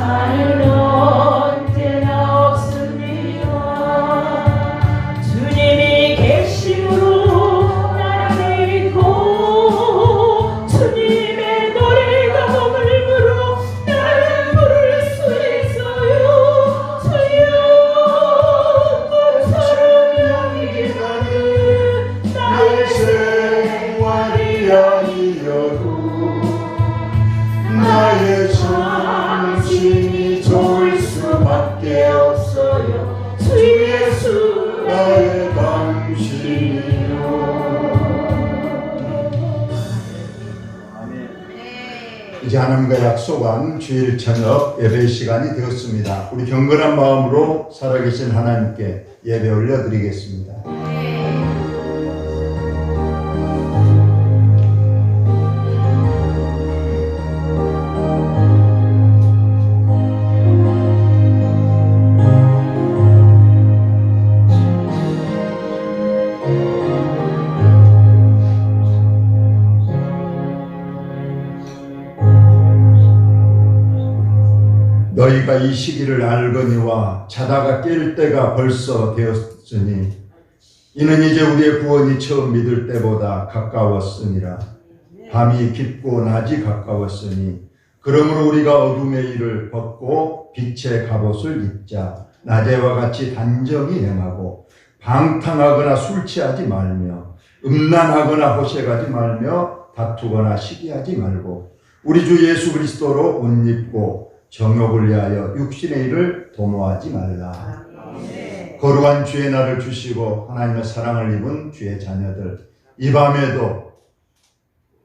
나는 언제나 없습니다. 주님이 계심으로 나를 믿고 주님의 노래가 머물므로 나를 부를 수 있어요. 주여 사랑이 나는 나의 생활이 아니어도 나의 정신이 좋을 수밖에 없어요. 주 예수 나의 당신이요. 이제 하나님과 약속한 주일 저녁 예배 시간이 되었습니다. 우리 경건한 마음으로 살아계신 하나님께 예배 올려드리겠습니다. 너희가 이 시기를 알거니와 자다가 깰 때가 벌써 되었으니 이는 이제 우리의 구원이 처음 믿을 때보다 가까웠으니라. 밤이 깊고 낮이 가까웠으니 그러므로 우리가 어둠의 일을 벗고 빛의 갑옷을 입자. 낮에와 같이 단정히 행하고 방탕하거나 술 취하지 말며 음란하거나 호색하지 말며 다투거나 시기하지 말고 우리 주 예수 그리스도로 옷 입고 정욕을 위하여 육신의 일을 도모하지 말라. 거룩한 주의 날을 주시고 하나님의 사랑을 입은 주의 자녀들, 이 밤에도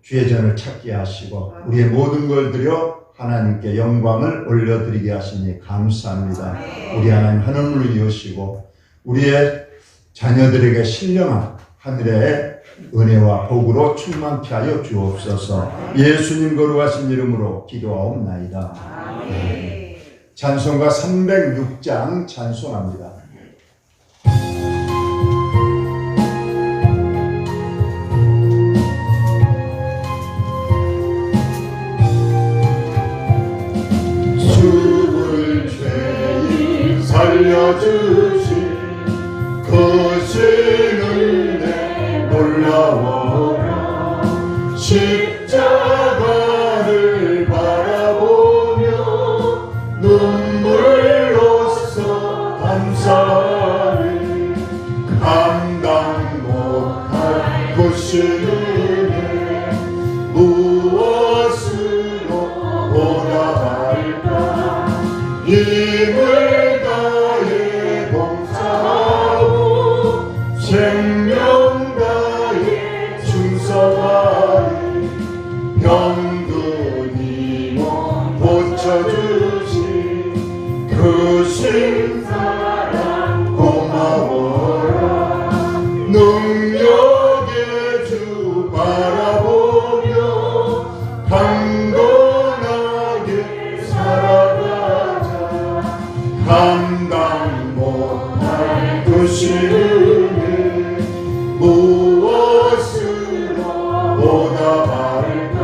주의 전을 찾게 하시고 우리의 모든 걸 들여 하나님께 영광을 올려드리게 하시니 감사합니다. 우리 하나님 하늘을 이으시고 우리의 자녀들에게 신령한 하늘의 은혜와 복으로 충만케 하여 주옵소서. 예수님 거룩하신 이름으로 기도하옵나이다. 아멘. 찬송가 306장 찬송합니다. 죽을 죄인 살려주신 그 신은혜 놀라워라. 십자가를 바라보며 눈물로써 감사를 감당 못할 그 신은혜 무엇으로 보답할까. 힘을 다해 봉사하고 생명 다해 충성하리. 병든이 몸 고쳐주신 그 신사랑 고마워라. 능력의 주 바라보며 강건하게 살아가자. 감당 못할 그 신은혜 무엇으로 보답할까.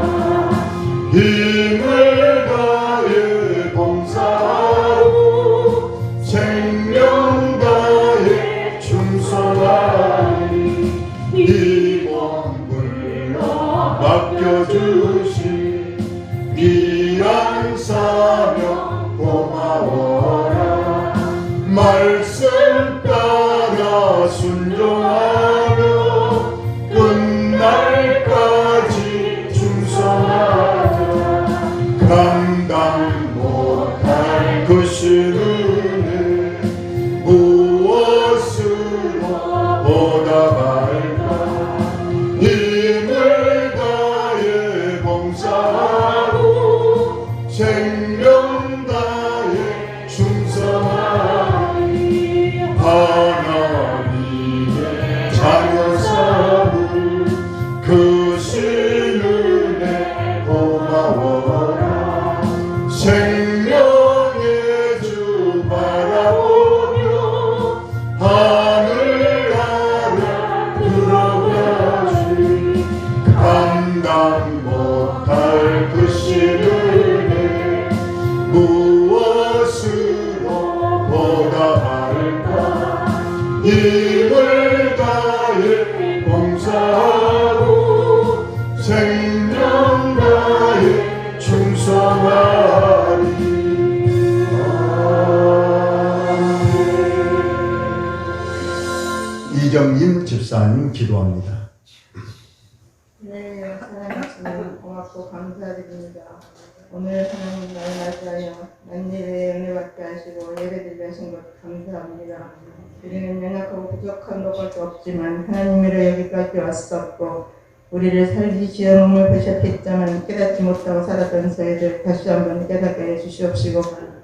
힘을 다해 봉사하고 생명 다해 충성하리. 이 몸 불러 맡겨주신 귀한 사명 고마워라. 말씀 따라 순종하며 끝날까지 충성하자. 감당 못할 그 신은혜 무엇으로 보답할까. 힘을 다해 봉사하고 생명 다해 충성하리. 하나님의 자녀삼을 그 신은혜 고마워라. 생명의 주 힘을 다해 봉사하고 생명 다해 충성하리. 이정임 집사님 기도합니다. 네, 하나님 주님 고맙고 감사드립니다. 오늘 하나님 날 맞이하여 만일의 은혜 받게 하시고 예배드리게 하신 것 감사합니다. 우리는 연약하고 부족한 것밖에 없지만 하나님으로 여기까지 왔었고 우리를 살리시어 몸을 베셨겠지만 깨닫지 못하고 살았던 저희들 다시 한번 깨닫게 해주시옵시고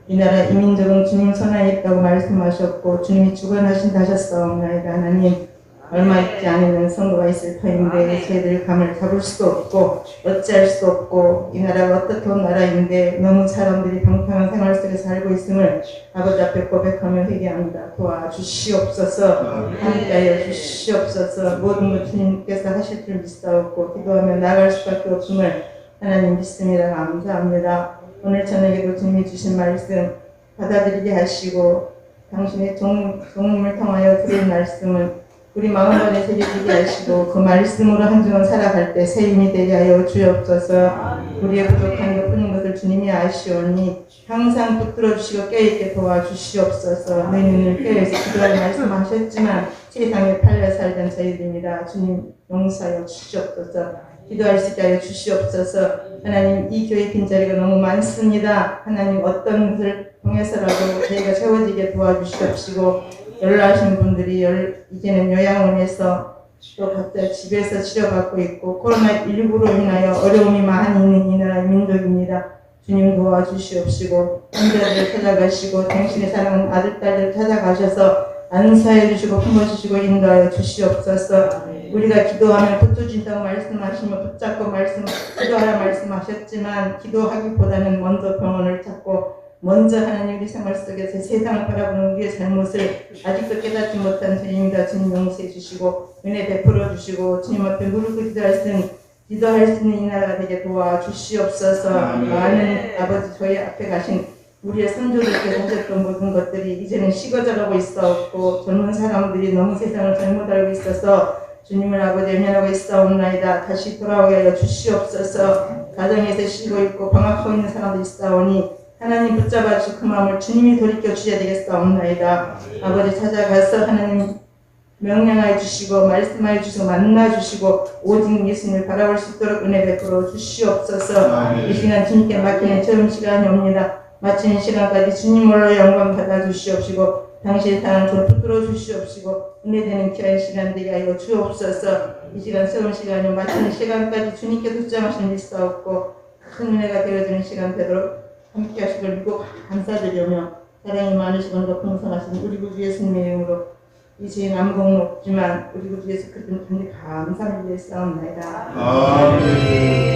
이 나라 이민족은 주님 손안에 있다고 말씀하셨고 주님이 주관하신다 하셨사옵나이다. 하나님 얼마 있지 않으면 선거가 있을 터인데 저희들 감을 잡을 수도 없고 어찌할 수도 없고 이 나라가 어떻게 온 나라인데 너무 사람들이 방탕한 생활 속에 살고 있음을 아버지 앞에 고백하며 회개합니다. 도와주시옵소서. 함께하여 주시옵소서. 모든 것 주님께서 하실 줄 믿사옵고 기도하며 나아갈 수밖에 없음을 하나님 믿습니다. 감사합니다. 오늘 저녁에도 주님이 주신 말씀 받아들이게 하시고 당신의 종님을 통하여 드릴 말씀을 우리 마음만에 새겨지게 하시고 그 말씀으로 한 주간 살아갈 때 새 힘이 되게 하여 주옵소서. 우리의 부족한 것 뿐인 것을 주님이 아시오니 항상 붙들어 주시고 깨있게 도와주시옵소서. 내 눈을 깨어서 기도할 말씀하셨지만 세상에 팔려 살던 저희들입니다. 주님 용서하여 주시옵소서. 기도할 수 있게 하여 주시옵소서. 하나님 이 교회 빈자리가 너무 많습니다. 하나님 어떤 것을 통해서라도 저희가 채워지게 도와주시옵시고 연락하신 분들이 이제는 요양원에서 또 각자 집에서 치료받고 있고 코로나19로 인하여 어려움이 많이 있는 이 나라 민족입니다. 주님 도와주시옵시고 환자들을 찾아가시고 당신의 사랑하는 아들, 딸들 찾아가셔서 안수하여 주시고 품어주시고 인도하여 주시옵소서. 우리가 기도하면 붙여준다고 말씀하시며 붙잡고 기도하라 말씀하셨지만 기도하기보다는 먼저 병원을 찾고 먼저 하나님 우리 생활 속에서 세상을 바라보는 우리의 잘못을 아직도 깨닫지 못한 주님입니다. 주님 용서해 주시고 은혜 베풀어 주시고 주님 앞에 무릎 꿇고 기도할 수 있는 이 나라가 되게 도와주시옵소서. 많은 아버지 저희 앞에 가신 우리의 선조들께서 하셨던 모든 것들이 이제는 식어져가고 있사옵고 젊은 사람들이 너무 세상을 잘못 알고 있어서 주님을 아버지 외면하고 있사옵나이다. 다시 돌아오게 하여 주시옵소서. 가정에서 쉬고 있고 방학하고 있는 사람들이 있사오니 하나님 붙잡아 주시고 그 마음을 주님이 돌이켜 주셔야 되겠사옵나이다. 아버지 찾아가서 하나님 명령하여 주시고 말씀하여 주시고 만나 주시고 오직 예수님을 바라볼 수 있도록 은혜 베풀어 주시옵소서. 이 시간 주님께 맡기는 처음 시간이 옵니다. 마치는 시간까지 주님으로 영광 받아 주시옵시고 당신의 사랑을 좀 붙들어 주시옵시고 은혜되는 귀한 시간 되게 하여 주옵소서. 이 시간 새로운 시간이 마치는 시간까지 주님께 붙잡으시는 믿사옵고 큰 은혜가 되어지는 시간 되도록 함께 하시고 믿고 감사드리며 사랑이 많으시고 더 풍성하신 우리 구주 예수님의 이름으로 이 죄인 아무것도 없지만 우리 구주 예수 그리스도는 간절히 감사를 위해 싸움나이다. 아멘.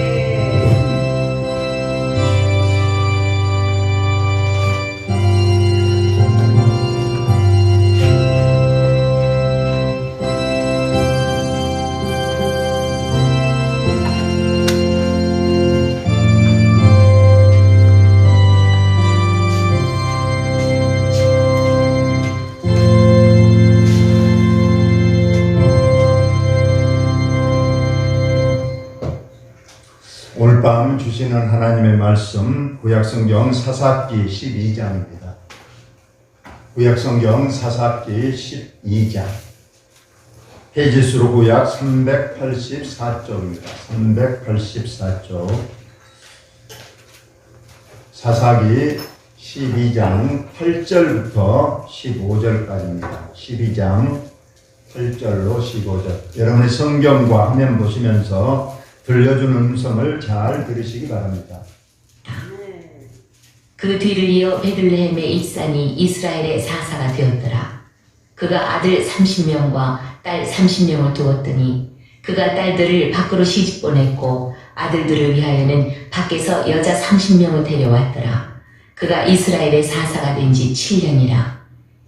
오늘 밤 주시는 하나님의 말씀 구약성경 사사기 12장입니다. 구약성경 사사기 12장 페이지수로 구약 384쪽입니다. 384쪽 사사기 12장 8절부터 15절까지입니다. 12장 8절로 15절 여러분의 성경과 화면 보시면서 들려주는 음성을 잘 들으시기 바랍니다. 그 뒤를 이어 베들레헴의 입산이 이스라엘의 사사가 되었더라. 그가 아들 30명과 딸 30명을 두었더니 그가 딸들을 밖으로 시집 보냈고 아들들을 위하여는 밖에서 여자 30명을 데려왔더라. 그가 이스라엘의 사사가 된 지 7년이라.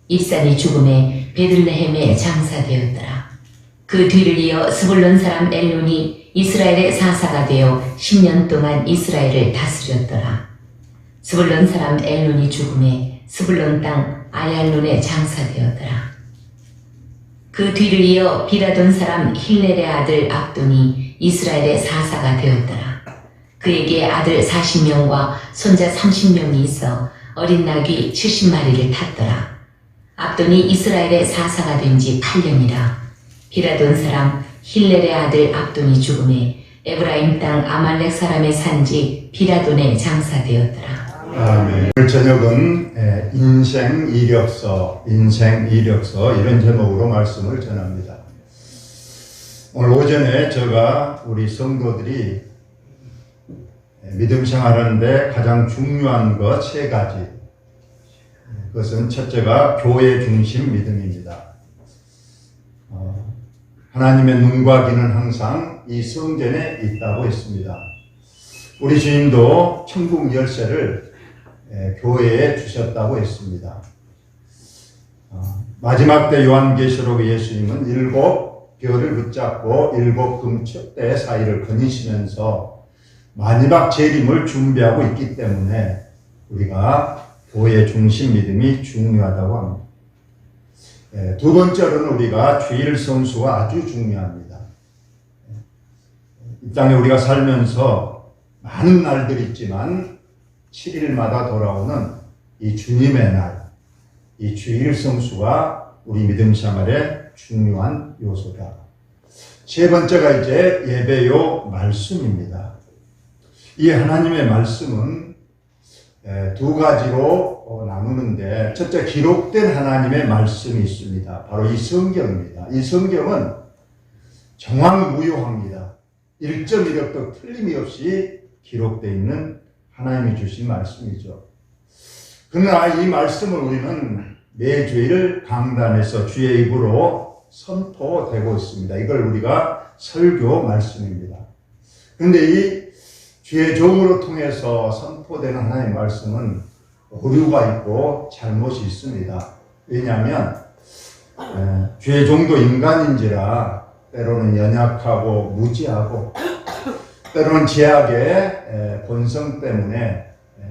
입산이 죽음에 베들레헴에 장사되었더라. 그 뒤를 이어 스불론 사람 엘론이 이스라엘의 사사가 되어 10년 동안 이스라엘을 다스렸더라. 스불론 사람 엘론이 죽음에 스불론 땅 아얄론에 장사되었더라. 그 뒤를 이어 비라돈 사람 힐렐의 아들 압돈이 이스라엘의 사사가 되었더라. 그에게 아들 40명과 손자 30명이 있어 어린 나귀 70마리를 탔더라. 압돈이 이스라엘의 사사가 된 지 8년이라. 비라돈 사람 힐렐의 아들 압돈이 죽음에 에브라임 땅 아말렉 사람의 산지 비라돈에 장사되었더라. 아멘. 오늘 저녁은 인생 이력서 이런 제목으로 말씀을 전합니다. 오늘 오전에 제가 우리 성도들이 믿음 생활하는데 가장 중요한 것 3가지. 그것은 첫째가 교회 중심 믿음입니다. 하나님의 눈과 귀는 항상 이 성전에 있다고 했습니다. 우리 주님도 천국 열쇠를 교회에 주셨다고 했습니다. 마지막 때 요한계시록 예수님은 7 별을 붙잡고 7 금축대 사이를 거니시면서 마지막 재림을 준비하고 있기 때문에 우리가 교회 중심 믿음이 중요하다고 합니다. 두 번째로는 우리가 주일 성수가 아주 중요합니다. 이 땅에 우리가 살면서 많은 날들이 있지만 7일마다 돌아오는 이 주님의 날, 이 주일 성수가 우리 믿음 생활의 중요한 요소다. 세 번째가 이제 예배요 말씀입니다. 이 하나님의 말씀은 2가지로 나누는데, 첫째 기록된 하나님의 말씀이 있습니다. 바로 이 성경입니다. 이 성경은 정확무효합니다. 1.1획도 틀림이 없이 기록되어 있는 하나님이 주신 말씀이죠. 그러나 이 말씀을 우리는 매주일 강단에서 주의 입으로 선포되고 있습니다. 이걸 우리가 설교 말씀입니다. 그런데 이 주의 종으로 통해서 선포되는 하나님의 말씀은 오류가 있고 잘못이 있습니다. 왜냐하면 주의 종도 인간인지라 때로는 연약하고 무지하고 때로는 죄악의 본성 때문에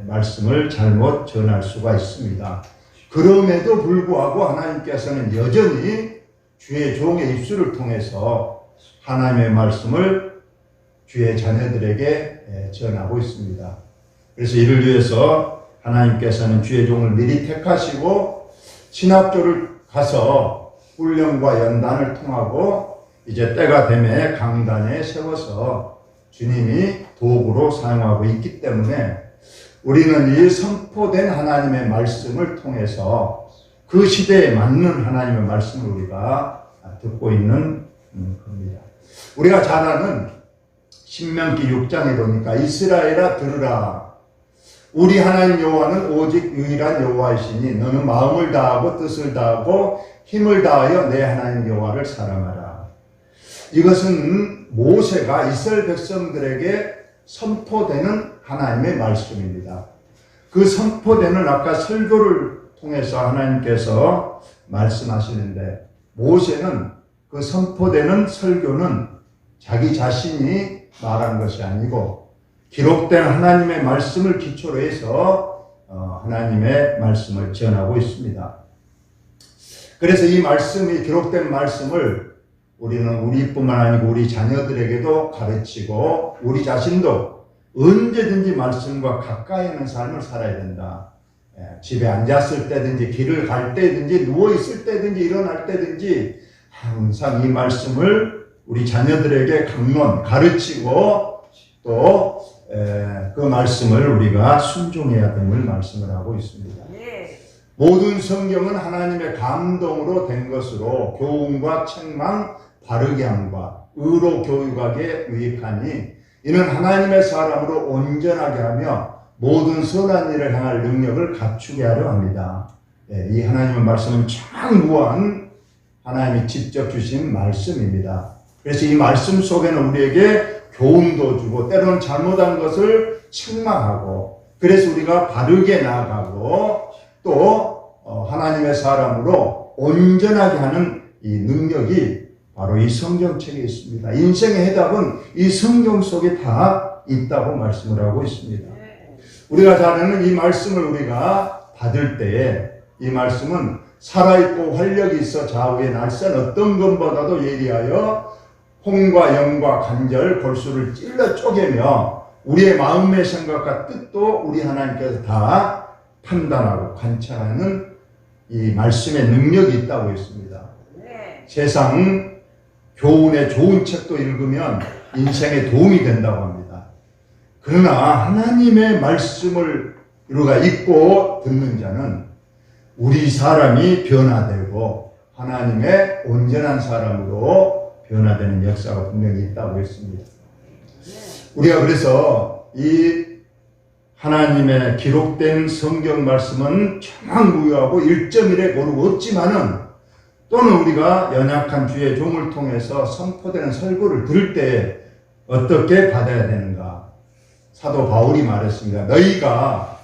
말씀을 잘못 전할 수가 있습니다. 그럼에도 불구하고 하나님께서는 여전히 주의 종의 입술을 통해서 하나님의 말씀을 주의 자녀들에게 전하고 있습니다. 그래서 이를 위해서 하나님께서는 주의 종을 미리 택하시고 신학교를 가서 훈련과 연단을 통하고 이제 때가 되매 강단에 세워서 주님이 도구로 사용하고 있기 때문에 우리는 이 선포된 하나님의 말씀을 통해서 그 시대에 맞는 하나님의 말씀을 우리가 듣고 있는 겁니다. 우리가 잘 아는 신명기 6장에 보니까 이스라엘아 들으라. 우리 하나님 여호와는 오직 유일한 여호와이시니 너는 마음을 다하고 뜻을 다하고 힘을 다하여 내 하나님 여호와를 사랑하라. 이것은 모세가 이스라엘 백성들에게 선포되는 하나님의 말씀입니다. 그 선포되는 아까 설교를 통해서 하나님께서 말씀하시는데, 모세는 그 선포되는 설교는 자기 자신이 말한 것이 아니고 기록된 하나님의 말씀을 기초로 해서 하나님의 말씀을 전하고 있습니다. 그래서 이 말씀이, 기록된 말씀을 우리는 우리뿐만 아니고 우리 자녀들에게도 가르치고 우리 자신도 언제든지 말씀과 가까이 있는 삶을 살아야 된다. 집에 앉았을 때든지 길을 갈 때든지 누워있을 때든지 일어날 때든지 항상 이 말씀을 우리 자녀들에게 강론, 가르치고 또 그 말씀을 우리가 순종해야 됨을 말씀을 하고 있습니다. 모든 성경은 하나님의 감동으로 된 것으로 교훈과 책망, 바르게 함과 의로 교육하게 유익하니 이는 하나님의 사람으로 온전하게 하며 모든 선한 일을 행할 능력을 갖추게 하려 합니다. 이 하나님의 말씀은 장무한 하나님이 직접 주신 말씀입니다. 그래서 이 말씀 속에는 우리에게 교훈도 주고 때로는 잘못한 것을 책망하고, 그래서 우리가 바르게 나아가고 또 하나님의 사람으로 온전하게 하는 이 능력이 바로 이 성경책에 있습니다. 인생의 해답은 이 성경 속에 다 있다고 말씀을 하고 있습니다. 우리가 잘 아는 이 말씀을 우리가 받을 때에 이 말씀은 살아있고 활력이 있어 좌우에 날선 어떤 것보다도 예리하여 홍과 영과 간절 골수를 찔러 쪼개며 우리의 마음의 생각과 뜻도 우리 하나님께서 다 판단하고 관찰하는 이 말씀의 능력이 있다고 했습니다. 세상 교훈의 좋은 책도 읽으면 인생에 도움이 된다고 합니다. 그러나 하나님의 말씀을 우리가 읽고 듣는 자는 우리 사람이 변화되고 하나님의 온전한 사람으로 변화되는 역사가 분명히 있다고 했습니다. 우리가 그래서 이 하나님의 기록된 성경 말씀은 청학무효하고 1.1에 고르고 없지만은 또는 우리가 연약한 주의 종을 통해서 선포되는 설교를 들을 때 어떻게 받아야 되는가? 사도 바울이 말했습니다. 너희가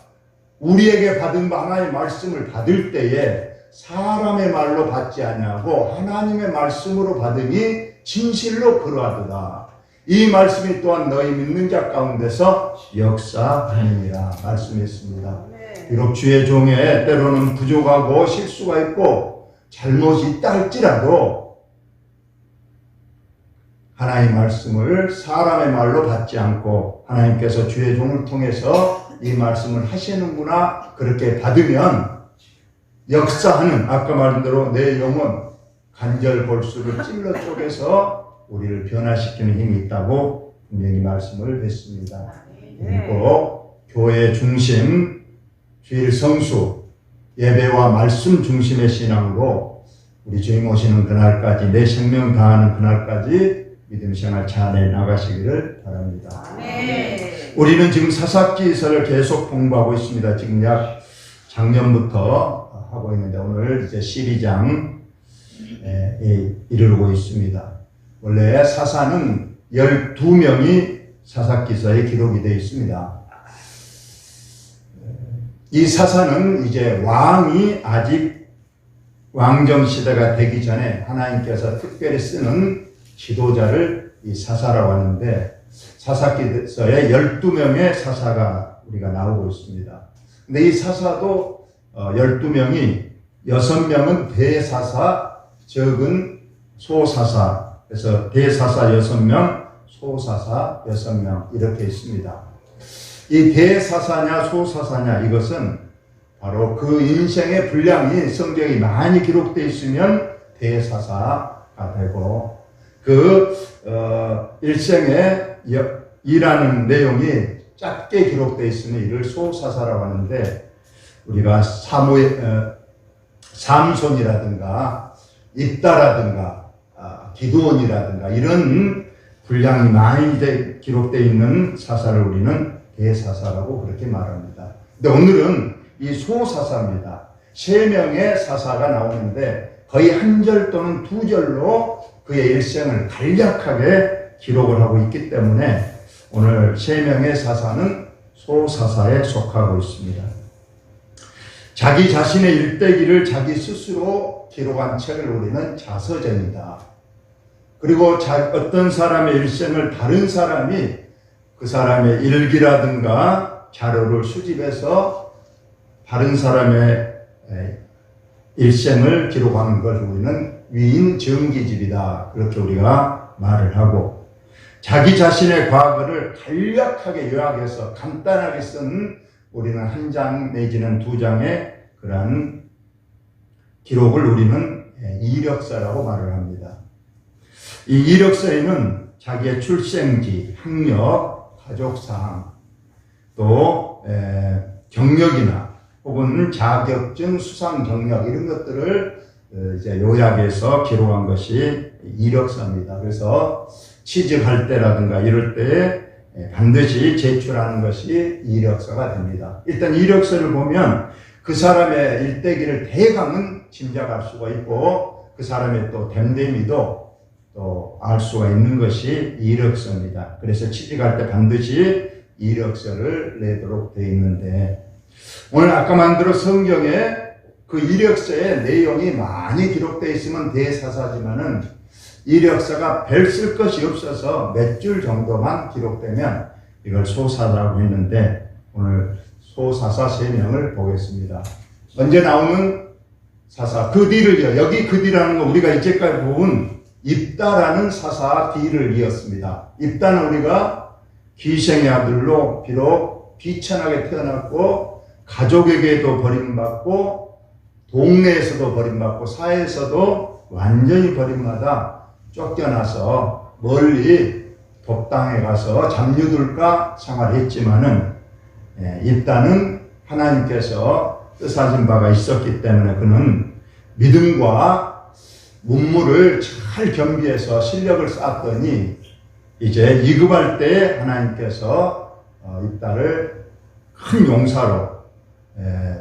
우리에게 받은 하나님의 말씀을 받을 때에 사람의 말로 받지 아니하고 하나님의 말씀으로 받으니 진실로 그러하도다. 이 말씀이 또한 너희 믿는 자 가운데서 역사하느니라 말씀했습니다. 비록 주의 종에 때로는 부족하고 실수가 있고 잘못이 있다 할지라도 하나님의 말씀을 사람의 말로 받지 않고 하나님께서 주의 종을 통해서 이 말씀을 하시는구나 그렇게 받으면 역사하는 아까 말한 대로 내 영혼 간절 골수를 찔러 쪼개서 우리를 변화시키는 힘이 있다고 분명히 말씀을 했습니다. 그리고 교회 중심, 주일 성수, 예배와 말씀 중심의 신앙으로 우리 주님 오시는 그날까지 내 생명 다하는 그날까지 믿음 생활 잘 나가시기를 바랍니다. 우리는 지금 사사기서를 계속 공부하고 있습니다. 지금 약 작년부터 하고 있는데 오늘 이제 12장에 이르고 있습니다. 원래 사사는 12명이 사사기서에 기록이 되어 있습니다. 이 사사는 이제 왕이 아직 왕정시대가 되기 전에 하나님께서 특별히 쓰는 지도자를 이 사사라고 하는데 사사기서에 12명의 사사가 우리가 나오고 있습니다. 근데 이 사사도 12명이 6명은 대사사, 적은 소사사, 그래서 대사사 6명, 소사사 6명 이렇게 있습니다. 이 대사사냐 소사사냐 이것은 바로 그 인생의 분량이 성경이 많이 기록되어 있으면 대사사가 되고 그 일생에 일하는 내용이 짧게 기록되어 있으면 이를 소사사라고 하는데 우리가 삼손이라든가 입다라든가 기드온이라든가 이런 분량이 많이 기록되어 있는 사사를 우리는 대사사라고 그렇게 말합니다. 근데 오늘은 이 소사사입니다. 3명의 사사가 나오는데 거의 한 절 또는 2절로 그의 일생을 간략하게 기록을 하고 있기 때문에 오늘 3명의 사사는 소사사에 속하고 있습니다. 자기 자신의 일대기를 자기 스스로 기록한 책을 우리는 자서전이다. 그리고 어떤 사람의 일생을 다른 사람이 그 사람의 일기라든가 자료를 수집해서 다른 사람의 일생을 기록하는 걸 우리는 위인정기집이다. 그렇게 우리가 말을 하고 자기 자신의 과거를 간략하게 요약해서 간단하게 쓴 우리는 1장 내지는 2장의 그러한 기록을 우리는 이력서라고 말을 합니다. 이 이력서에는 자기의 출생지, 학력, 가족사항, 또 경력이나 혹은 자격증, 수상 경력 이런 것들을 이제 요약해서 기록한 것이 이력서입니다. 그래서 취직할 때라든가 이럴 때 반드시 제출하는 것이 이력서가 됩니다. 일단 이력서를 보면 그 사람의 일대기를 대강은 짐작할 수가 있고 그 사람의 또 됨됨이도 또 알 수가 있는 것이 이력서입니다. 그래서 취직할 때 반드시 이력서를 내도록 되어 있는데 오늘 아까 만들어 성경에 그 이력서의 내용이 많이 기록되어 있으면 대사사지만은 이력서가 별 쓸 것이 없어서 몇 줄 정도만 기록되면 이걸 소사라고 했는데 오늘 소사사 3명을 보겠습니다. 먼저 나오는 사사 그 뒤를 이어 여기 그 뒤라는 건 우리가 이제까지 본 입다라는 사사 뒤를 이었습니다. 입다는 우리가 기생의 아들로 비록 비천하게 태어났고 가족에게도 버림받고 동네에서도 버림받고 사회에서도 완전히 버림받아 쫓겨나서 멀리 독당에 가서 잡류들과 생활했지만은 입다는 하나님께서 뜻하신 바가 있었기 때문에 그는 믿음과 문무를 잘 겸비해서 실력을 쌓았더니 이제 이급할 때 하나님께서 입다를 큰 용사로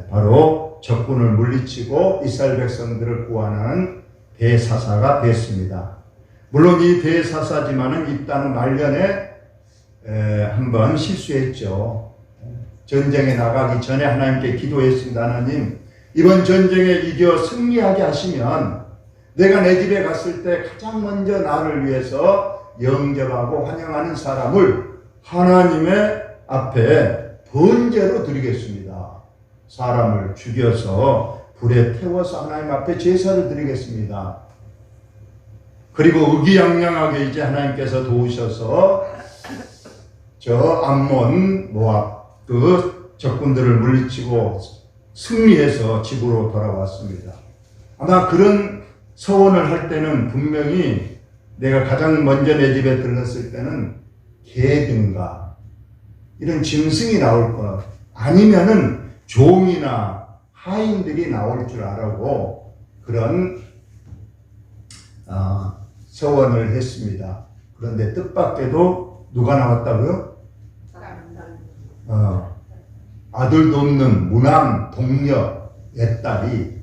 바로 적군을 물리치고 이스라엘 백성들을 구원하는 대사사가 됐습니다. 물론 이 대사사지만은 입다는 말년에 한번 실수했죠. 전쟁에 나가기 전에 하나님께 기도했습니다. 하나님, 이번 전쟁에 이겨 승리하게 하시면 내가 내 집에 갔을 때 가장 먼저 나를 위해서 영접하고 환영하는 사람을 하나님의 앞에 번제로 드리겠습니다. 사람을 죽여서 불에 태워서 하나님 앞에 제사를 드리겠습니다. 그리고 의기양양하게 이제 하나님께서 도우셔서 저 암몬 모압 그 적군들을 물리치고 승리해서 집으로 돌아왔습니다. 아마 그런 서원을 할 때는 분명히 내가 가장 먼저 내 집에 들렀을 때는 개든가 이런 짐승이 나올 것, 아니면은 종이나 하인들이 나올 줄 알고 그런 서원을 했습니다. 그런데 뜻밖에도 누가 나왔다고요? 아들도 없는 무남 동녀 옛딸이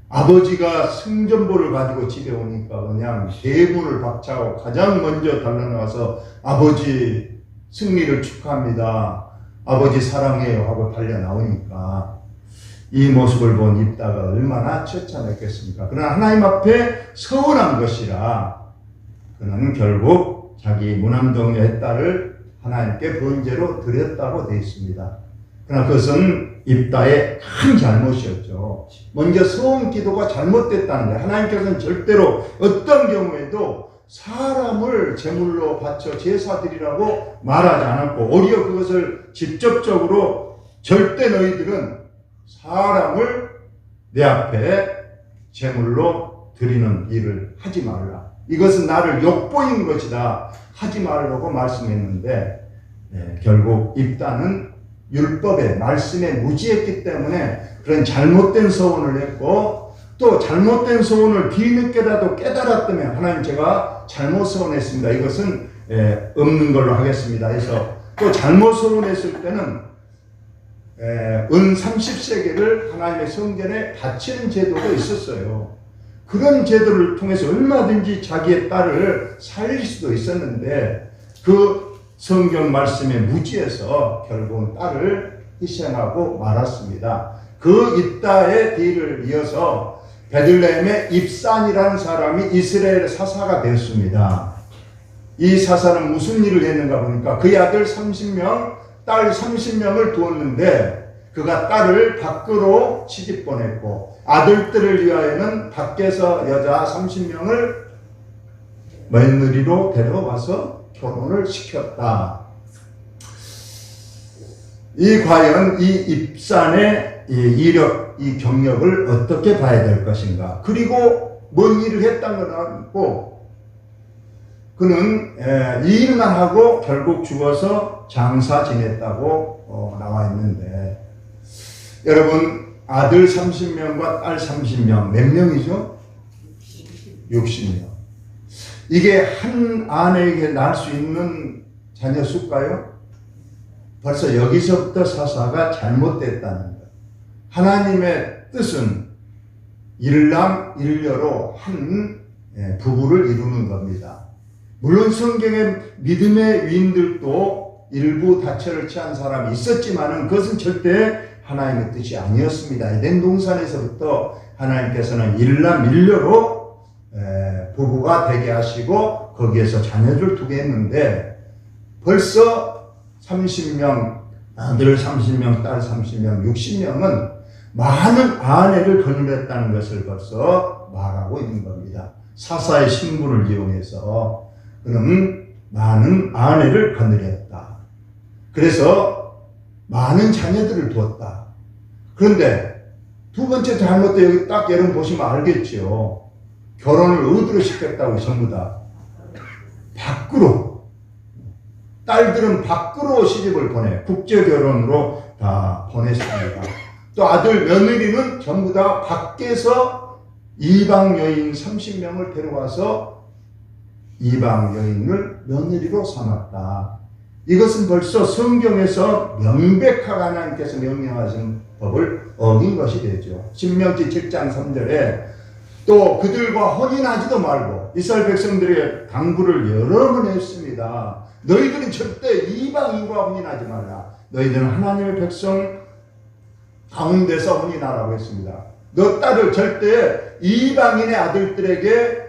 아버지가 승전보를 가지고 집에 오니까 그냥 대문을 박차고 가장 먼저 달려나와서 아버지 승리를 축하합니다. 아버지 사랑해요 하고 달려나오니까 이 모습을 본 입다가 얼마나 처참했겠습니까? 그러나 하나님 앞에 서운한 것이라 그는 결국 자기 무남동녀의 딸을 하나님께 번제로 드렸다고 되어 있습니다. 그러나 그것은 입다의 큰 잘못이었죠. 먼저 서원 기도가 잘못됐다는 데 하나님께서는 절대로 어떤 경우에도 사람을 제물로 바쳐 제사 드리라고 말하지 않았고 오히려 그것을 직접적으로 절대 너희들은 사람을 내 앞에 제물로 드리는 일을 하지 말라. 이것은 나를 욕보인 것이다. 하지 말라고 말씀했는데 결국 입다는 율법의 말씀에 무지했기 때문에 그런 잘못된 서원을 했고 또 잘못된 서원을 뒤늦게라도 깨달았다면 하나님 제가 잘못 서원했습니다. 이것은 없는 걸로 하겠습니다. 해서 또 잘못 서원했을 때는 은 30세겔을 하나님의 성전에 바치는 제도도 있었어요. 그런 제도를 통해서 얼마든지 자기의 딸을 살릴 수도 있었는데 그 성경 말씀에 무지해서 결국은 딸을 희생하고 말았습니다. 그 입다의 뒤를 이어서 베들레헴의 입산이라는 사람이 이스라엘의 사사가 되었습니다. 이 사사는 무슨 일을 했는가 보니까 그의 아들 30명, 딸 30명을 두었는데 그가 딸을 밖으로 시집 보냈고 아들들을 위하여는 밖에서 여자 30명을 며느리로 데려와서 결혼을 시켰다. 과연 이 입산의 이력, 이 경력을 어떻게 봐야 될 것인가? 그리고 뭔 일을 했다는 건 아니고 그는 이 일만 하고 결국 죽어서 장사 지냈다고 나와 있는데 여러분 아들 30명과 딸 30명 몇 명이죠? 60명. 이게 한 아내에게 낳을 수 있는 자녀 수일까요? 벌써 여기서부터 사사가 잘못됐다는 것. 하나님의 뜻은 일남 일녀로 한 부부를 이루는 겁니다. 물론 성경에 믿음의 위인들도 일부 다처를 취한 사람이 있었지만은 그것은 절대 하나님의 뜻이 아니었습니다. 에덴 동산에서부터 하나님께서는 일남 일녀로 부부가 되게 하시고 거기에서 자녀를 두게 했는데 벌써 30명, 아들 30명, 딸 30명, 60명은 많은 아내를 거느렸다는 것을 벌써 말하고 있는 겁니다. 사사의 신분을 이용해서 그는 많은 아내를 거느렸다. 그래서 많은 자녀들을 두었다. 그런데 두 번째 잘못도 여기 딱 여러분 보시면 알겠죠. 결혼을 어디로 시켰다고 전부 다 밖으로, 딸들은 밖으로 시집을 보내 국제결혼으로 다 보냈습니다. 또 아들 며느리는 전부 다 밖에서 이방 여인 30명을 데려와서 이방 여인을 며느리로 삼았다. 이것은 벌써 성경에서 명백하게 하나님께서 명령하신 법을 어긴 것이 되죠. 신명기 7장 3절에 또 그들과 혼인하지도 말고 이스라엘 백성들의 당부를 여러 번 했습니다. 너희들은 절대 이방인과 혼인하지 말라. 너희들은 하나님의 백성 가운데서 혼인하라고 했습니다. 너 딸을 절대 이방인의 아들들에게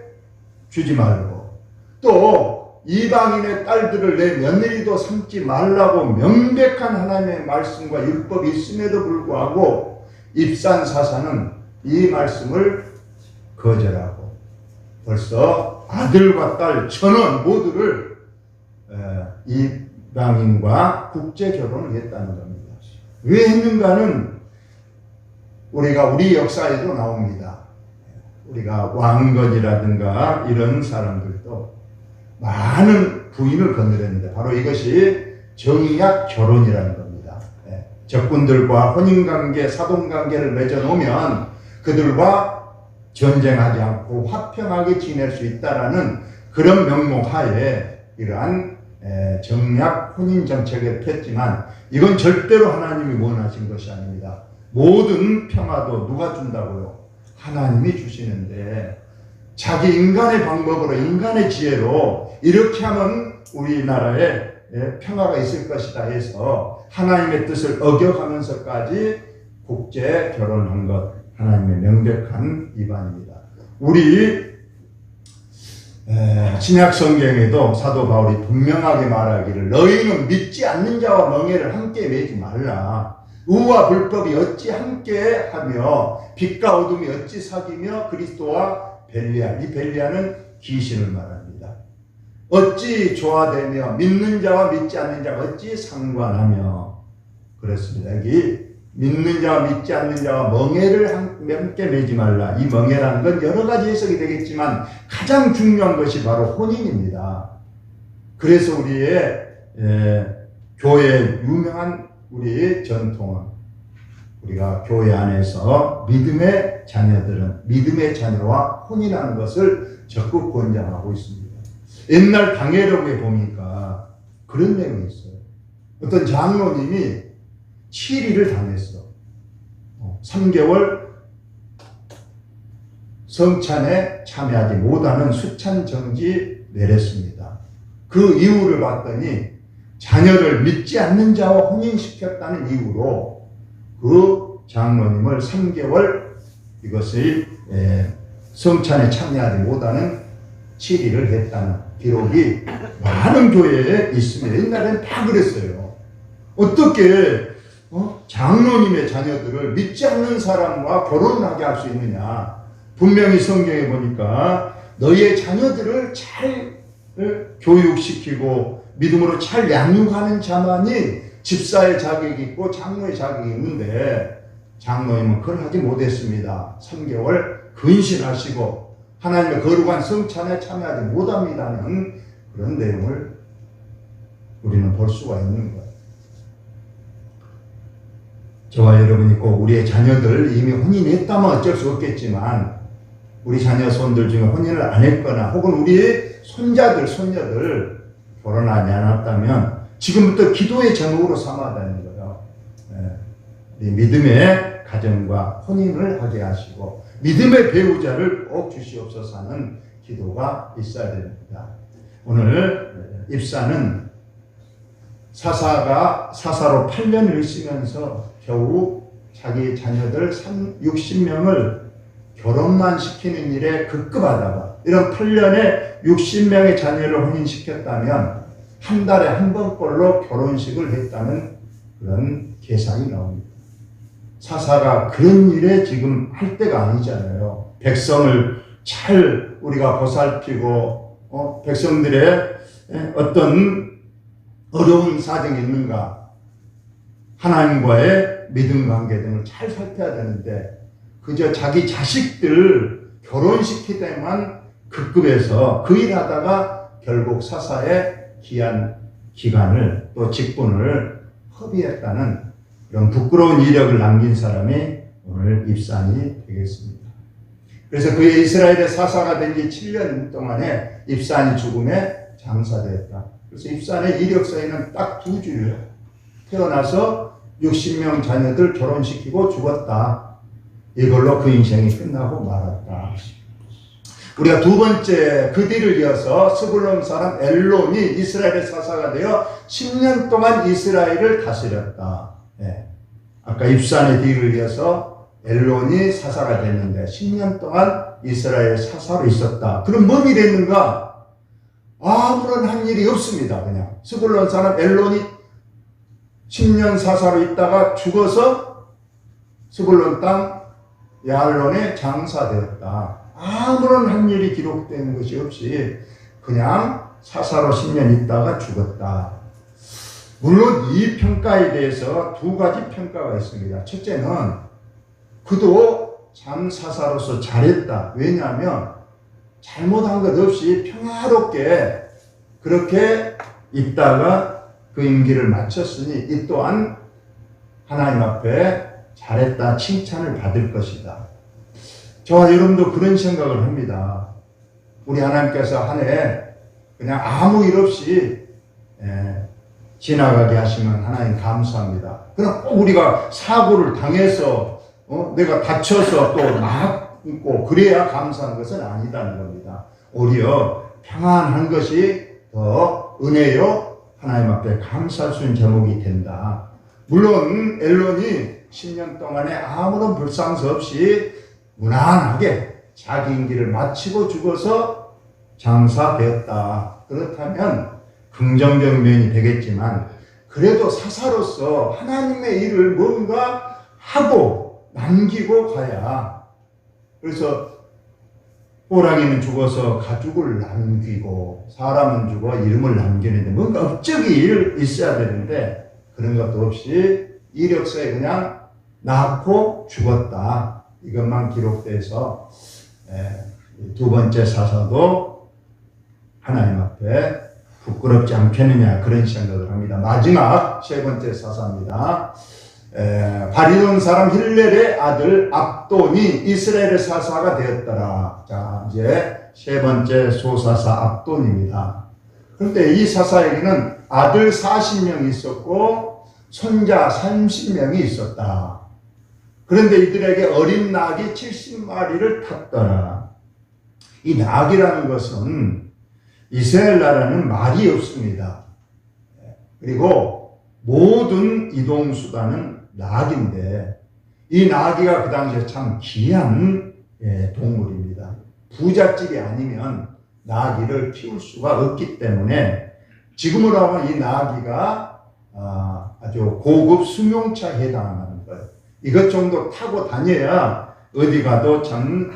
주지 말고 또 이방인의 딸들을 내 며느리도 삼지 말라고 명백한 하나님의 말씀과 율법이 있음에도 불구하고 입산 사사는 이 말씀을 거절하고 벌써 아들과 딸 전원 모두를 이방인과 국제 결혼을 했다는 겁니다. 왜 했는가는 우리가 우리 역사에도 나옵니다. 우리가 왕건이라든가 이런 사람들도 많은 부인을 거느렸는데 바로 이것이 정약 결혼이라는 겁니다. 적군들과 혼인관계, 사돈관계를 맺어놓으면 그들과 전쟁하지 않고 화평하게 지낼 수 있다라는 그런 명목 하에 이러한 정약 혼인 정책을 폈지만 이건 절대로 하나님이 원하신 것이 아닙니다. 모든 평화도 누가 준다고요? 하나님이 주시는데 자기 인간의 방법으로 인간의 지혜로 이렇게 하면 우리나라에 평화가 있을 것이다 해서 하나님의 뜻을 어겨가면서까지 국제 결혼한 것 하나님의 명백한 위반입니다. 우리 신약 성경에도 사도 바울이 분명하게 말하기를 너희는 믿지 않는 자와 멍에를 함께 매지 말라. 의와 불법이 어찌 함께 하며 빛과 어둠이 어찌 사귀며 그리스도와 벨리알, 이 벨리알은 귀신을 말합니다. 어찌 조화되며 믿는 자와 믿지 않는 자가 어찌 상관하며 그렇습니다. 여기 믿는 자와 믿지 않는 자와 멍에를 함께 매지 말라. 이 멍에라는 건 여러 가지 해석이 되겠지만 가장 중요한 것이 바로 혼인입니다. 그래서 우리의 교회의 유명한 우리의 전통은 우리가 교회 안에서 믿음의 자녀들은 믿음의 자녀와 혼인하는 것을 적극 권장하고 있습니다. 옛날 당회록에 보니까 그런 내용이 있어요. 어떤 장로님이 7일을 당했어. 3개월 성찬에 참여하지 못하는 수찬 정지 내렸습니다. 그 이유를 봤더니 자녀를 믿지 않는 자와 혼인시켰다는 이유로 그 장로님을 3개월 이것의 성찬에 참여하지 못하는 7일을 했다는 기록이 많은 교회에 있습니다. 옛날에는 다 그랬어요. 어떻게 장로님의 자녀들을 믿지 않는 사람과 결혼하게 할 수 있느냐. 분명히 성경에 보니까 너희의 자녀들을 잘 교육시키고 믿음으로 잘 양육하는 자만이 집사의 자격이 있고 장로의 자격이 있는데 장로님은 그걸 하지 못했습니다. 3개월 근신하시고 하나님의 거룩한 성찬에 참여하지 못합니다는 그런 내용을 우리는 볼 수가 있는 거예요. 저와 여러분이 꼭 우리의 자녀들 이미 혼인했다면 어쩔 수 없겠지만 우리 자녀 손들 중에 혼인을 안 했거나 혹은 우리의 손자들, 손녀들 결혼하지 않았다면 지금부터 기도의 제목으로 삼아야 되는 거예요. 우리 믿음의 가정과 혼인을 하게 하시고 믿음의 배우자를 꼭 주시옵소서 하는 기도가 있어야 됩니다. 오늘 입사는 사사로 8년을 있으면서 겨우 자기 자녀들 60명을 결혼만 시키는 일에 급급하다가 이런 8년에 60명의 자녀를 혼인시켰다면 한 달에 한 번꼴로 결혼식을 했다는 그런 계산이 나옵니다. 사사가 그런 일에 지금 할 때가 아니잖아요. 백성을 잘 우리가 보살피고 백성들의 어떤 어려운 사정이 있는가, 하나님과의 믿음 관계 등을 잘 살펴야 되는데 그저 자기 자식들 결혼시키때만 급급해서 그 일하다가 결국 사사의 귀한 기간을 또 직분을 허비했다는 그런 부끄러운 이력을 남긴 사람이 오늘 입산이 되겠습니다. 그래서 그의 이스라엘의 사사가 된 지 7년 동안에 입산이 죽음에 장사되었다. 그래서 입산의 이력서에는 딱 2줄이에요. 태어나서 60명 자녀들 결혼시키고 죽었다. 이걸로 그 인생이 끝나고 말았다. 우리가 두 번째 그 뒤를 이어서 스불론 사람 엘론이 이스라엘의 사사가 되어 10년 동안 이스라엘을 다스렸다. 네. 아까 입산의 뒤를 이어서 엘론이 사사가 됐는데 10년 동안 이스라엘 사사로 있었다. 그럼 뭔 일이 했는가? 아무런 한 일이 없습니다. 그냥 스불론 사람 엘론이 10년 사사로 있다가 죽어서 스불론 땅 야알론에 장사되었다. 아무런 한 일이 기록되는 것이 없이 그냥 사사로 10년 있다가 죽었다. 물론 이 평가에 대해서 두 가지 평가가 있습니다. 첫째는 그도 참 사사로서 잘했다. 왜냐하면 잘못한 것 없이 평화롭게 그렇게 있다가 그 임기를 마쳤으니 이 또한 하나님 앞에 잘했다 칭찬을 받을 것이다. 저와 여러분도 그런 생각을 합니다. 우리 하나님께서 한 해 그냥 아무 일 없이 지나가게 하시면 하나님 감사합니다. 그럼 꼭 우리가 사고를 당해서 내가 다쳐서 또 낫고 그래야 감사한 것은 아니다는 겁니다. 오히려 평안한 것이 더 은혜요 하나님 앞에 감사할 수 있는 제목이 된다. 물론 엘론이 10년 동안에 아무런 불상사 없이 무난하게 자기 임기를 마치고 죽어서 장사되었다. 그렇다면 긍정적 면이 되겠지만 그래도 사사로서 하나님의 일을 뭔가 하고 남기고 가야. 그래서 호랑이는 죽어서 가죽을 남기고 사람은 죽어 이름을 남기는데 뭔가 업적이 있어야 되는데 그런 것도 없이 이력서에 그냥 낳고 죽었다. 이것만 기록돼서 두 번째 사사도 하나님 앞에 부끄럽지 않겠느냐 그런 생각을 합니다. 마지막 세 번째 사사입니다. 바리돈 사람 힐렐의 아들 압돈이 이스라엘의 사사가 되었더라. 자, 이제 세 번째 소사사 압돈입니다. 그런데 이 사사에게는 아들 40명이 있었고 손자 30명이 있었다. 그런데 이들에게 어린 낙이 70마리를 탔더라. 이 낙이라는 것은 이스라엘 나라는 말이 없습니다. 그리고 모든 이동수단은 낙인데 이 나귀가 그 당시에 참 귀한 동물입니다. 부잣집이 아니면 나귀를 키울 수가 없기 때문에 지금으로 하면 이 나귀가 아주 고급 승용차에 해당하는 거예요. 이것 정도 타고 다녀야 어디 가도 참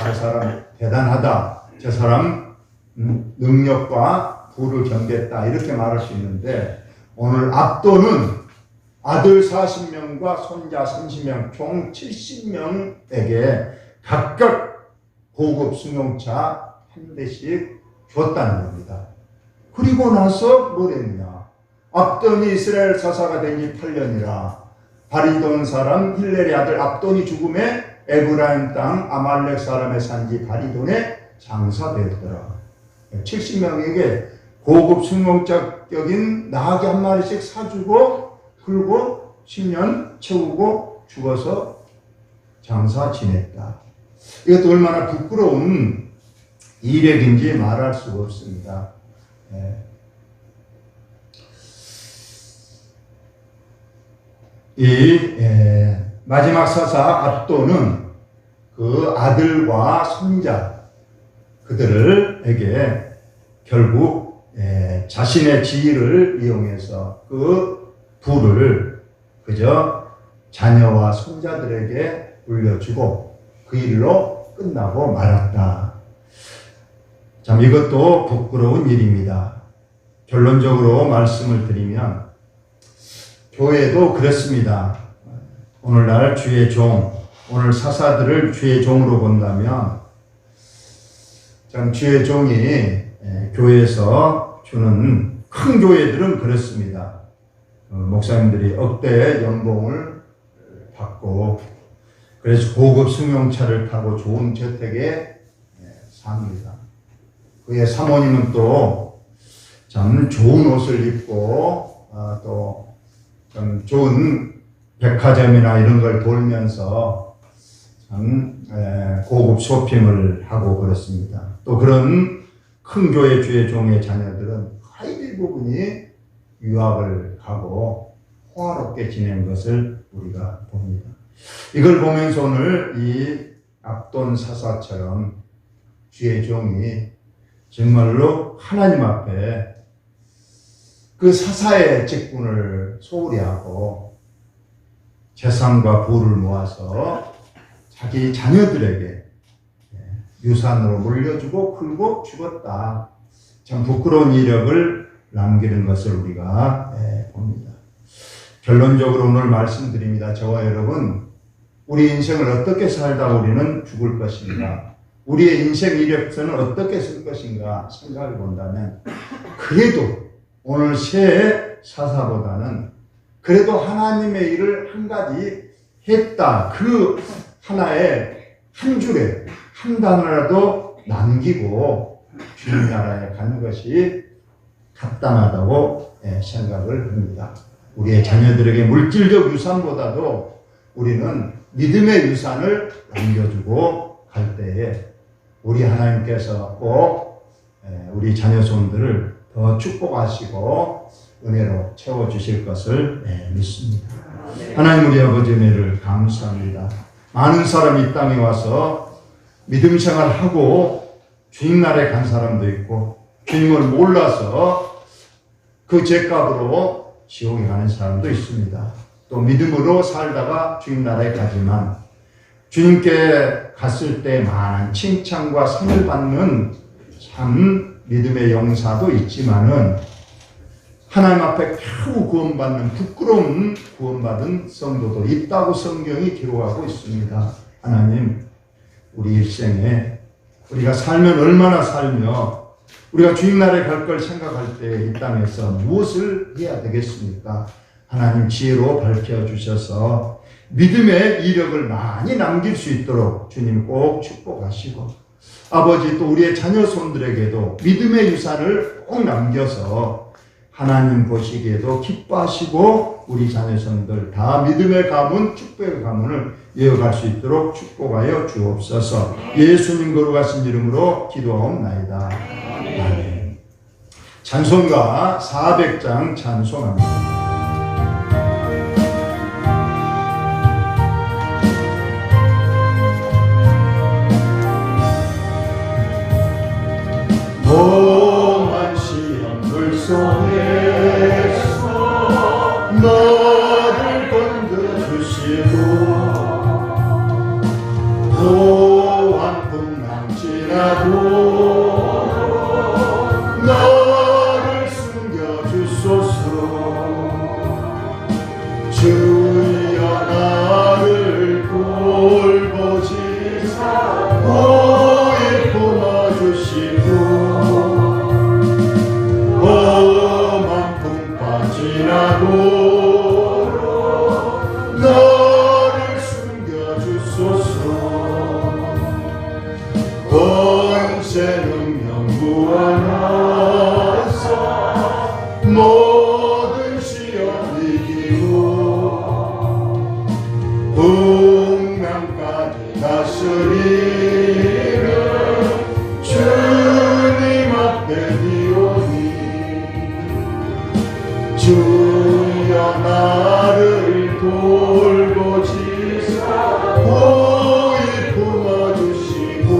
저 사람 대단하다. 저 사람 능력과 부를 견뎠다. 이렇게 말할 수 있는데 오늘 압돈은 아들 40명과 손자 30명 총 70명에게 각각 고급 승용차 한 대씩 줬다는 겁니다. 그리고 나서 뭘 했느냐. 압돈이 이스라엘 사사가 된 지 8년이라 바리돈 사람 힐렐의 아들 압돈이 죽음에 에브라임 땅 아말렉 사람의 산지 바리돈에 장사되었더라. 70명에게 고급 승용차격인 나귀 한 마리씩 사주고 그리고 10년 채우고 죽어서 장사 지냈다. 이것도 얼마나 부끄러운 이력인지 말할 수가 없습니다. 마지막 사사 압돈은 그 아들과 손자 그들에게 결국 자신의 지위를 이용해서 그 부를 그저 자녀와 손자들에게 물려주고 그 일로 끝나고 말았다. 참 이것도 부끄러운 일입니다. 결론적으로 말씀을 드리면 교회도 그렇습니다. 오늘날 주의 종, 오늘 사사들을 주의 종으로 본다면 참 주의 종이 교회에서 주는 큰 교회들은 그렇습니다. 목사님들이 억대의 연봉을 받고 그래서 고급 승용차를 타고 좋은 저택에 삽니다. 그의 사모님은 또 참 좋은 옷을 입고 또 좀 좋은 백화점이나 이런 걸 돌면서 참 고급 쇼핑을 하고 그렇습니다. 또 그런 큰 교회 주의 종의 자녀들은 거의 대부분이 유학을 가고 호화롭게 지낸 것을 우리가 봅니다. 이걸 보면서 오늘 이 압돈 사사처럼 주의 종이 정말로 하나님 앞에 그 사사의 직분을 소홀히 하고 재산과 부를 모아서 자기 자녀들에게 유산으로 물려주고 풀고 죽었다. 참 부끄러운 이력을 남기는 것을 우리가 봅니다. 결론적으로 오늘 말씀드립니다. 저와 여러분, 우리 인생을 어떻게 살다 우리는 죽을 것인가? 우리의 인생 이력서는 어떻게 쓸 것인가 생각해 본다면 그래도 오늘 새 사사보다는 그래도 하나님의 일을 한 가지 했다. 그 하나의 한 줄에 한 단어라도 남기고 주님 나라에 가는 것이 합당하다고 생각을 합니다. 우리의 자녀들에게 물질적 유산보다도 우리는 믿음의 유산을 남겨주고 갈 때에 우리 하나님께서 꼭 우리 자녀손들을 더 축복하시고 은혜로 채워주실 것을 믿습니다. 하나님 우리 아버지 은혜를 감사합니다. 많은 사람이 이 땅에 와서 믿음 생활하고 주님 나라에 간 사람도 있고 주님을 몰라서 그 죄값으로 지옥에 가는 사람도 있습니다. 또 믿음으로 살다가 주님 나라에 가지만 주님께 갔을 때 많은 칭찬과 상을 받는 참 믿음의 영사도 있지만은 하나님 앞에 겨우 구원받는 부끄러운 구원받은 성도도 있다고 성경이 기록하고 있습니다. 하나님, 우리 일생에 우리가 살면 얼마나 살며 우리가 주님 나라에 갈 걸 생각할 때 이 땅에서 무엇을 해야 되겠습니까? 하나님 지혜로 밝혀주셔서 믿음의 이력을 많이 남길 수 있도록 주님 꼭 축복하시고 아버지 또 우리의 자녀손들에게도 믿음의 유산을 꼭 남겨서 하나님 보시기에도 기뻐하시고 우리 자녀손들 다 믿음의 가문, 축복의 가문을 이어갈 수 있도록 축복하여 주옵소서. 예수님 거룩하신 이름으로 기도하옵나이다. 아멘. 찬송가 400장 찬송합니다. 험한 시험 물속에서 너를 건져주시고 고한 풍랑지라도 너를 숨겨주소서. 주여 나를 돌보시사 오해 품어주시고 험한 풍파지라도 너를 숨겨주소서. 권세 능력 구하나사 모든 시험 이기고 풍랑까지 다스리는 주님 앞에 비오니 주여 나를 돌보시사 오히 품어주시고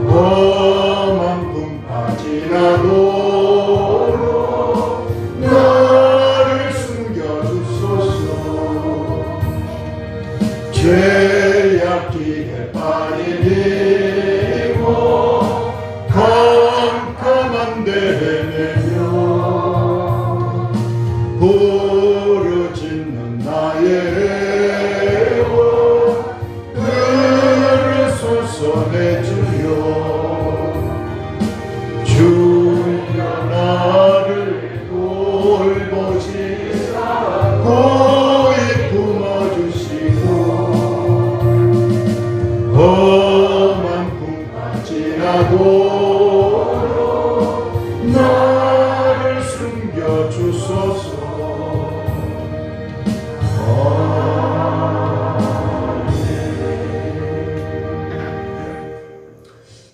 험한 풍파지나도 나를 숨겨주소서. 빼앗기게 빨리고 캄캄한 데 헤매며 부르짖는 나의 원 그를 손선해 주여 주여 나를 돌보시사 고이 품어주시고 험한 풍파 지나도록 나를 숨겨주소서.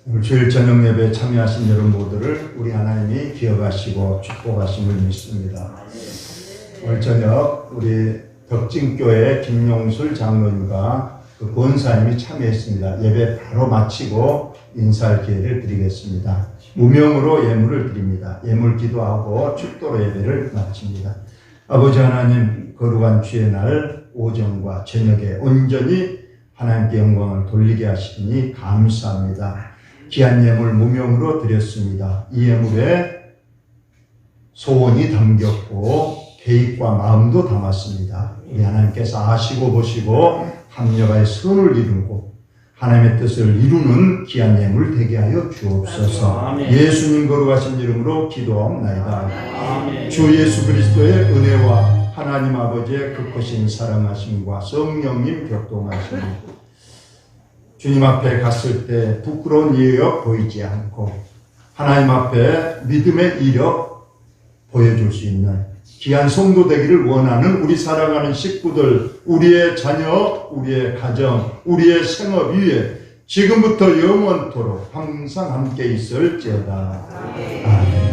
오늘 주일 저녁 예배에 참여하신 여러분 모두를 우리 하나님이 기억하시고 축복하심을 믿습니다. 오늘 저녁 우리 덕진교회 김용술 장로님과 그 권사님이 참여했습니다. 예배 바로 마치고 인사할 기회를 드리겠습니다. 무명으로 예물을 드립니다. 예물 기도하고 축도로 예배를 마칩니다. 아버지 하나님, 거룩한 주의 날 오전과 저녁에 온전히 하나님께 영광을 돌리게 하시니 감사합니다. 귀한 예물 무명으로 드렸습니다. 이 예물에 소원이 담겼고 계획과 마음도 담았습니다. 우리 하나님께서 아시고 보시고 합력하여 선을 이루고 하나님의 뜻을 이루는 귀한 예물 되게 하여 주옵소서. 아멘. 예수님 거룩하신 이름으로 기도하옵나이다. 아멘. 주 예수 그리스도의 은혜와 하나님 아버지의 그 크신 사랑하심과 성령님 격동하심, 주님 앞에 갔을 때 부끄러운 이력 보이지 않고 하나님 앞에 믿음의 이력 보여줄 수 있는 귀한 성도 되기를 원하는 우리 사랑하는 식구들, 우리의 자녀, 우리의 가정, 우리의 생업 위에 지금부터 영원토록 항상 함께 있을지어다. 아멘.